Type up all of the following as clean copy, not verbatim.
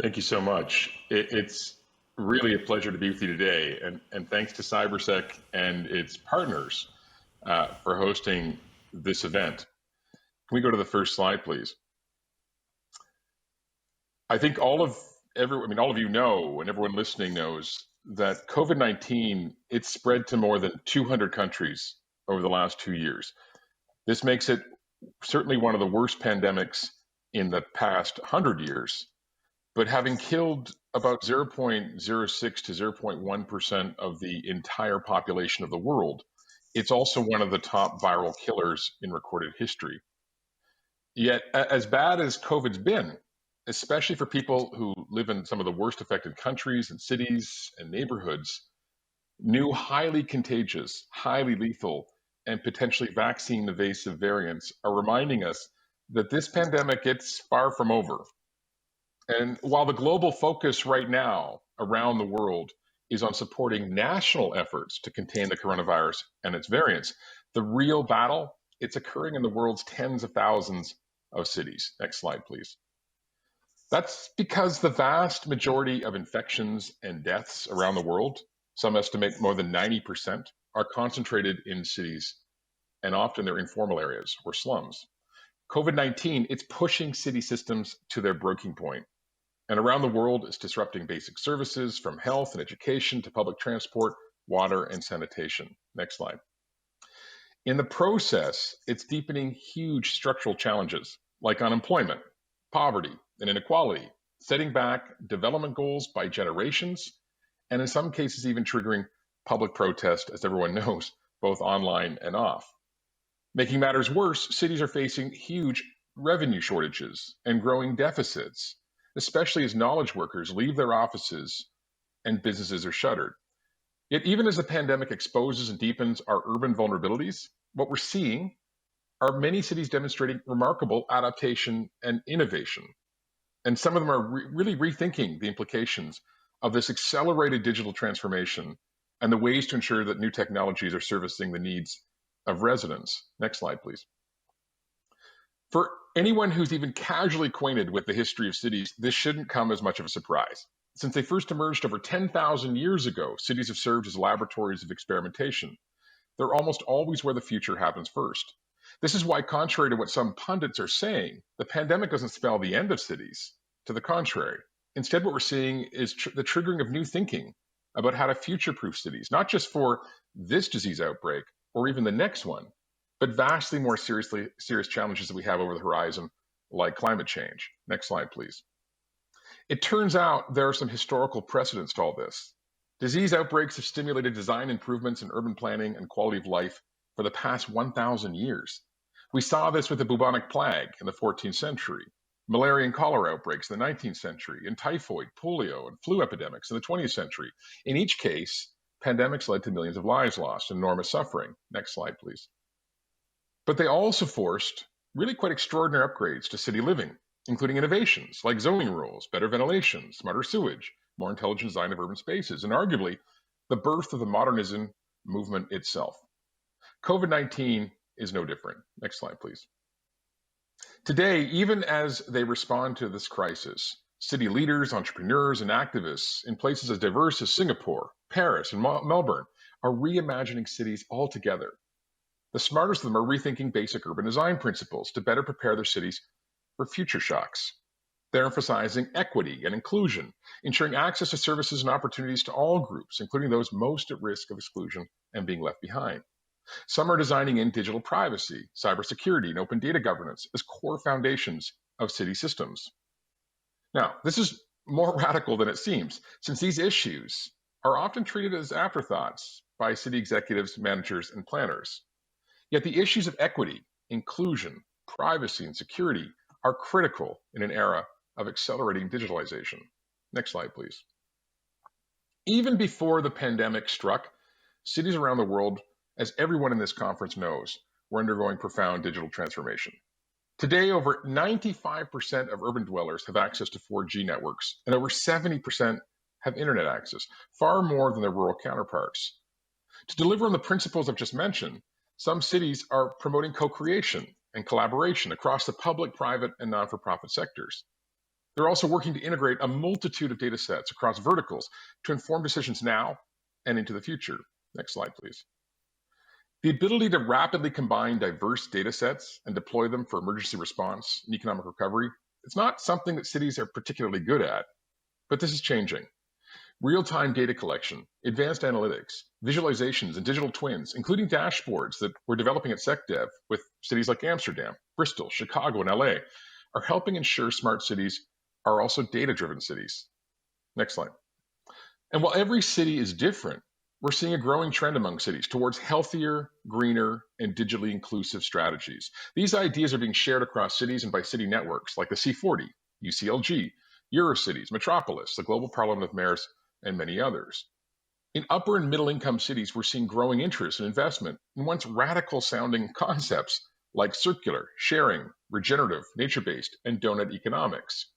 Thank you so much. It's really a pleasure to be with you today, and thanks to Cybersec and its partners for hosting this event. Can we go to the first slide, please? I think all of you know, and everyone listening knows that COVID-19, it's spread to more than 200 countries over the last 2 years. This makes it certainly one of the worst pandemics in the past 100 years. But having killed about 0.06 to 0.1% of the entire population of the world, it's also one of the top viral killers in recorded history. Yet, as bad as COVID's been, especially for people who live in some of the worst affected countries and cities and neighborhoods, new highly contagious, highly lethal, and potentially vaccine evasive variants are reminding us that this pandemic, it's far from over. And while the global focus right now around the world is on supporting national efforts to contain the coronavirus and its variants, the real battle, it's occurring in the world's tens of thousands of cities. Next slide, please. That's because the vast majority of infections and deaths around the world, some estimate more than 90%, are concentrated in cities, and often they're informal areas or slums. COVID-19, it's pushing city systems to their breaking point. And around the world, it's disrupting basic services from health and education to public transport, water, and sanitation. Next slide. In the process, it's deepening huge structural challenges like unemployment, poverty, and inequality, setting back development goals by generations, and in some cases, even triggering public protest, as everyone knows, both online and off. Making matters worse, cities are facing huge revenue shortages and growing deficits, especially as knowledge workers leave their offices and businesses are shuttered. Yet, even as the pandemic exposes and deepens our urban vulnerabilities, what we're seeing are many cities demonstrating remarkable adaptation and innovation. And some of them are really rethinking the implications of this accelerated digital transformation and the ways to ensure that new technologies are servicing the needs of residents. Next slide, please. For anyone who's even casually acquainted with the history of cities, this shouldn't come as much of a surprise. Since they first emerged over 10,000 years ago, cities have served as laboratories of experimentation. They're almost always where the future happens first. This is why, contrary to what some pundits are saying, the pandemic doesn't spell the end of cities. To the contrary. Instead, what we're seeing is the triggering of new thinking about how to future-proof cities, not just for this disease outbreak or even the next one, but vastly more serious challenges that we have over the horizon, like climate change. Next slide, please. It turns out there are some historical precedents to all this. Disease outbreaks have stimulated design improvements in urban planning and quality of life for the past 1,000 years. We saw this with the bubonic plague in the 14th century, malaria and cholera outbreaks in the 19th century, and typhoid, polio, and flu epidemics in the 20th century. In each case, pandemics led to millions of lives lost and enormous suffering. Next slide, please. But they also forced really quite extraordinary upgrades to city living, including innovations like zoning rules, better ventilation, smarter sewage, more intelligent design of urban spaces, and arguably the birth of the modernism movement itself. COVID-19 is no different. Next slide, please. Today, even as they respond to this crisis, city leaders, entrepreneurs, and activists in places as diverse as Singapore, Paris, and Melbourne are reimagining cities altogether. The smartest of them are rethinking basic urban design principles to better prepare their cities for future shocks. They're emphasizing equity and inclusion, ensuring access to services and opportunities to all groups, including those most at risk of exclusion and being left behind. Some are designing in digital privacy, cybersecurity, and open data governance as core foundations of city systems. Now, this is more radical than it seems, since these issues are often treated as afterthoughts by city executives, managers, and planners. Yet the issues of equity, inclusion, privacy, and security are critical in an era of accelerating digitalization. Next slide, please. Even before the pandemic struck, cities around the world, as everyone in this conference knows, were undergoing profound digital transformation. Today, over 95% of urban dwellers have access to 4G networks, and over 70% have internet access, far more than their rural counterparts. To deliver on the principles I've just mentioned, some cities are promoting co-creation and collaboration across the public, private, and non-for-profit sectors. They're also working to integrate a multitude of data sets across verticals to inform decisions now and into the future. Next slide, please. The ability to rapidly combine diverse data sets and deploy them for emergency response and economic recovery, it's not something that cities are particularly good at, but this is changing. Real-time data collection, advanced analytics, visualizations, and digital twins, including dashboards that we're developing at SecDev with cities like Amsterdam, Bristol, Chicago, and LA, are helping ensure smart cities are also data-driven cities. Next slide. And while every city is different, we're seeing a growing trend among cities towards healthier, greener, and digitally inclusive strategies. These ideas are being shared across cities and by city networks like the C40, UCLG, Eurocities, Metropolis, the Global Parliament of Mayors, and many others. In upper and middle income cities, we're seeing growing interest and investment in once radical sounding concepts like circular, sharing, regenerative, nature-based, and donut economics.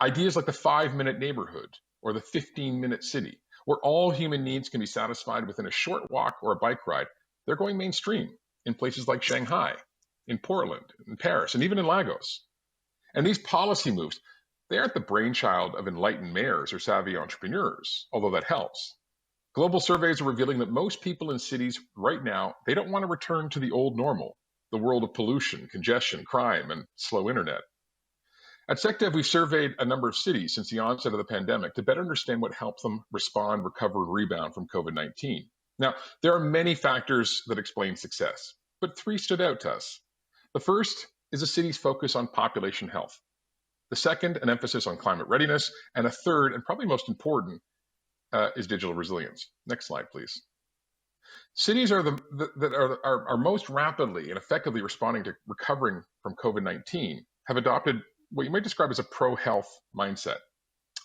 Ideas like the 5-minute neighborhood or the 15-minute city, where all human needs can be satisfied within a short walk or a bike ride, they're going mainstream in places like Shanghai, in Portland, in Paris, and even in Lagos. And these policy moves, they aren't the brainchild of enlightened mayors or savvy entrepreneurs, although that helps. Global surveys are revealing that most people in cities right now, they don't want to return to the old normal, the world of pollution, congestion, crime, and slow internet. At SecDev, we've surveyed a number of cities since the onset of the pandemic to better understand what helped them respond, recover, and rebound from COVID-19. Now, there are many factors that explain success, but 3 stood out to us. The first is a city's focus on population health. The second, an emphasis on climate readiness. And a third, and probably most important, is digital resilience. Next slide, please. Cities that are most rapidly and effectively responding to recovering from COVID-19 have adopted what you might describe as a pro-health mindset.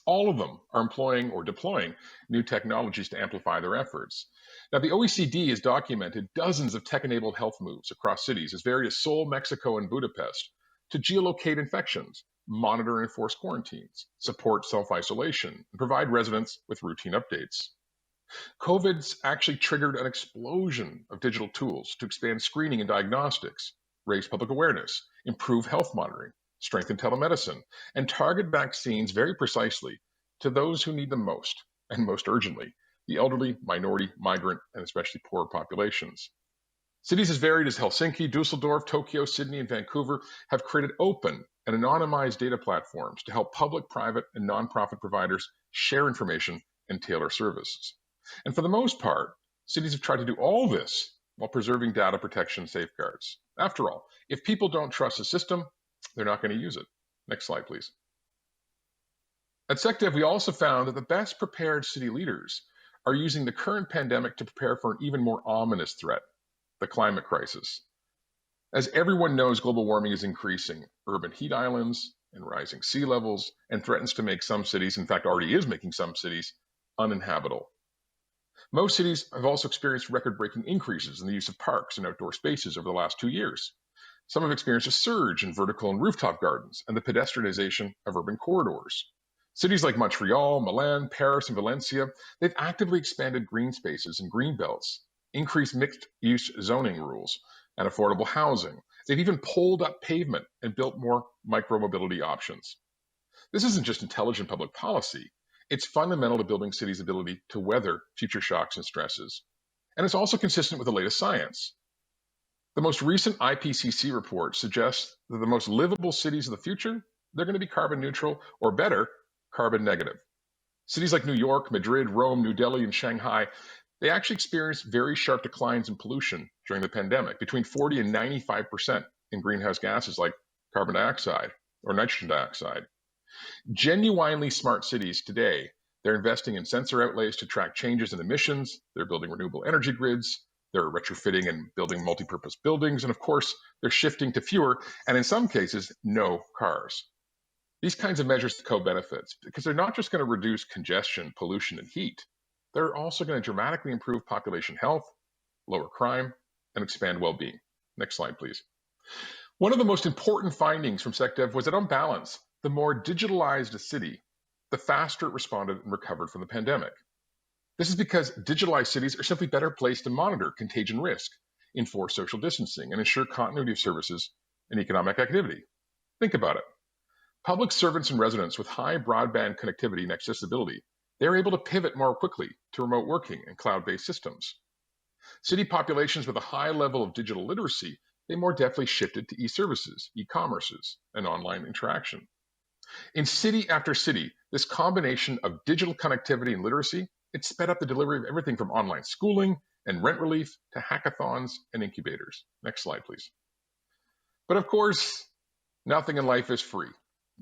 All of them are employing or deploying new technologies to amplify their efforts. Now, the OECD has documented dozens of tech-enabled health moves across cities as varied as Seoul, Mexico, and Budapest to geolocate infections, monitor and enforce quarantines, support self-isolation, and provide residents with routine updates. COVID's actually triggered an explosion of digital tools to expand screening and diagnostics, raise public awareness, improve health monitoring, strengthen telemedicine, and target vaccines very precisely to those who need them most, and most urgently, the elderly, minority, migrant, and especially poor populations. Cities as varied as Helsinki, Dusseldorf, Tokyo, Sydney, and Vancouver have created open and anonymized data platforms to help public, private, and nonprofit providers share information and tailor services. And for the most part, cities have tried to do all this while preserving data protection safeguards. After all, if people don't trust the system, they're not going to use it. Next slide, please. At SecDev, we also found that the best prepared city leaders are using the current pandemic to prepare for an even more ominous threat, the climate crisis. As everyone knows, global warming is increasing urban heat islands and rising sea levels and threatens to make some cities, in fact, already is making some cities, uninhabitable. Most cities have also experienced record-breaking increases in the use of parks and outdoor spaces over the last 2 years. Some have experienced a surge in vertical and rooftop gardens and the pedestrianization of urban corridors. Cities like Montreal, Milan, Paris, and Valencia, they've actively expanded green spaces and green belts, increased mixed-use zoning rules, and affordable housing. They've even pulled up pavement and built more micro-mobility options. This isn't just intelligent public policy. It's fundamental to building cities' ability to weather future shocks and stresses. And it's also consistent with the latest science. The most recent IPCC report suggests that the most livable cities of the future, they're going to be carbon neutral or better, carbon negative. Cities like New York, Madrid, Rome, New Delhi, and Shanghai, they actually experienced very sharp declines in pollution during the pandemic, between 40 and 95% in greenhouse gases like carbon dioxide or nitrogen dioxide. Genuinely smart cities today, they're investing in sensor outlays to track changes in emissions, they're building renewable energy grids, they're retrofitting and building multi-purpose buildings, and of course, they're shifting to fewer, and in some cases, no cars. These kinds of measures have co-benefits because they're not just going to reduce congestion, pollution, and heat. They're also going to dramatically improve population health, lower crime, and expand well-being. Next slide, please. One of the most important findings from SecDev was that on balance, the more digitalized a city, the faster it responded and recovered from the pandemic. This is because digitalized cities are simply better placed to monitor contagion risk, enforce social distancing, and ensure continuity of services and economic activity. Think about it. Public servants and residents with high broadband connectivity and accessibility, they're able to pivot more quickly to remote working and cloud-based systems. City populations with a high level of digital literacy, they more deftly shifted to e-services, e-commerces, and online interaction. In city after city, this combination of digital connectivity and literacy, it sped up the delivery of everything from online schooling and rent relief to hackathons and incubators. Next slide, please. But of course, nothing in life is free.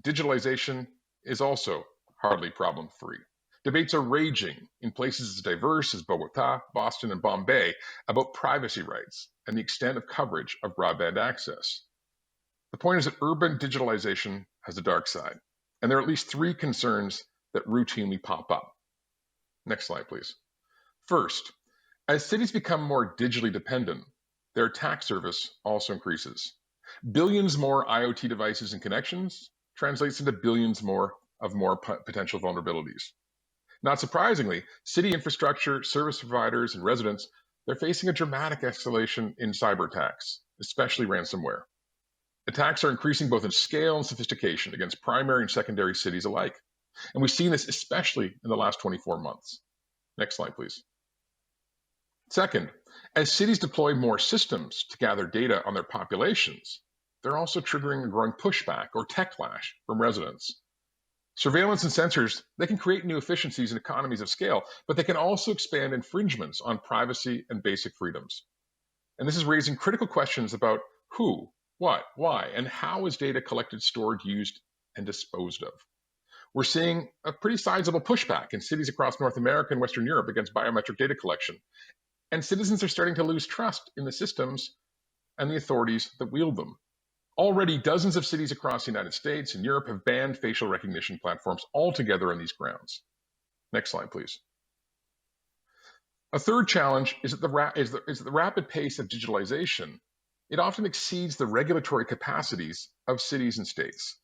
Digitalization is also hardly problem-free. Debates are raging in places as diverse as Bogota, Boston, and Bombay about privacy rights and the extent of coverage of broadband access. The point is that urban digitalization has a dark side, and there are at least three concerns that routinely pop up. Next slide, please. First, as cities become more digitally dependent, their attack surface also increases. Billions more IoT devices and connections translates into billions more potential vulnerabilities. Not surprisingly, city infrastructure, service providers, and residents, they're facing a dramatic escalation in cyber attacks, especially ransomware. Attacks are increasing both in scale and sophistication against primary and secondary cities alike. And we've seen this especially in the last 24 months. Next slide, please. Second, as cities deploy more systems to gather data on their populations, they're also triggering a growing pushback or techlash from residents. Surveillance and sensors, they can create new efficiencies and economies of scale, but they can also expand infringements on privacy and basic freedoms. And this is raising critical questions about who, what, why, and how is data collected, stored, used, and disposed of. We're seeing a pretty sizable pushback in cities across North America and Western Europe against biometric data collection. And citizens are starting to lose trust in the systems and the authorities that wield them. Already, dozens of cities across the United States and Europe have banned facial recognition platforms altogether on these grounds. Next slide, please. A third challenge is that the rapid pace of digitalization, it often exceeds the regulatory capacities of cities and states.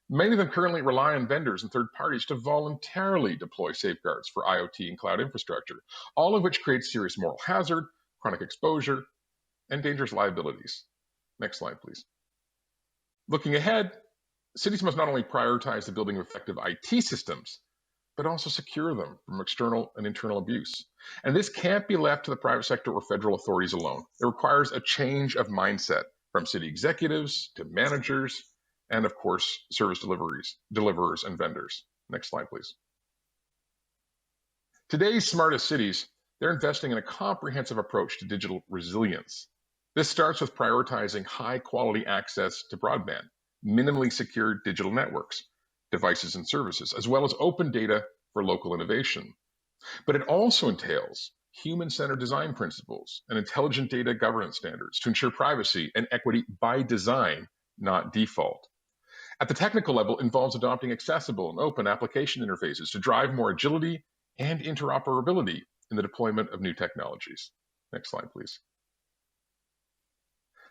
Many of them currently rely on vendors and third parties to voluntarily deploy safeguards for IoT and cloud infrastructure, all of which creates serious moral hazard, chronic exposure, and dangerous liabilities. Next slide, please. Looking ahead, cities must not only prioritize the building of effective IT systems, but also secure them from external and internal abuse. And this can't be left to the private sector or federal authorities alone. It requires a change of mindset from city executives to managers, and of course, service deliverers and vendors. Next slide, please. Today's smartest cities, they're investing in a comprehensive approach to digital resilience. This starts with prioritizing high-quality access to broadband, minimally secure digital networks, devices and services, as well as open data for local innovation. But it also entails human-centered design principles and intelligent data governance standards to ensure privacy and equity by design, not default. At the technical level, it involves adopting accessible and open application interfaces to drive more agility and interoperability in the deployment of new technologies. Next slide, please.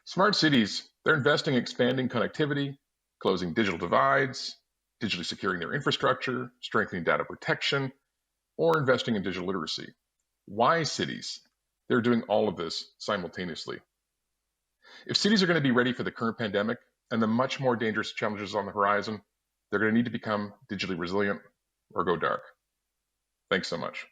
Smart cities, they're investing in expanding connectivity, closing digital divides, digitally securing their infrastructure, strengthening data protection, or investing in digital literacy. Wise cities, they're doing all of this simultaneously. If cities are going to be ready for the current pandemic and the much more dangerous challenges on the horizon, they're going to need to become digitally resilient or go dark. Thanks so much.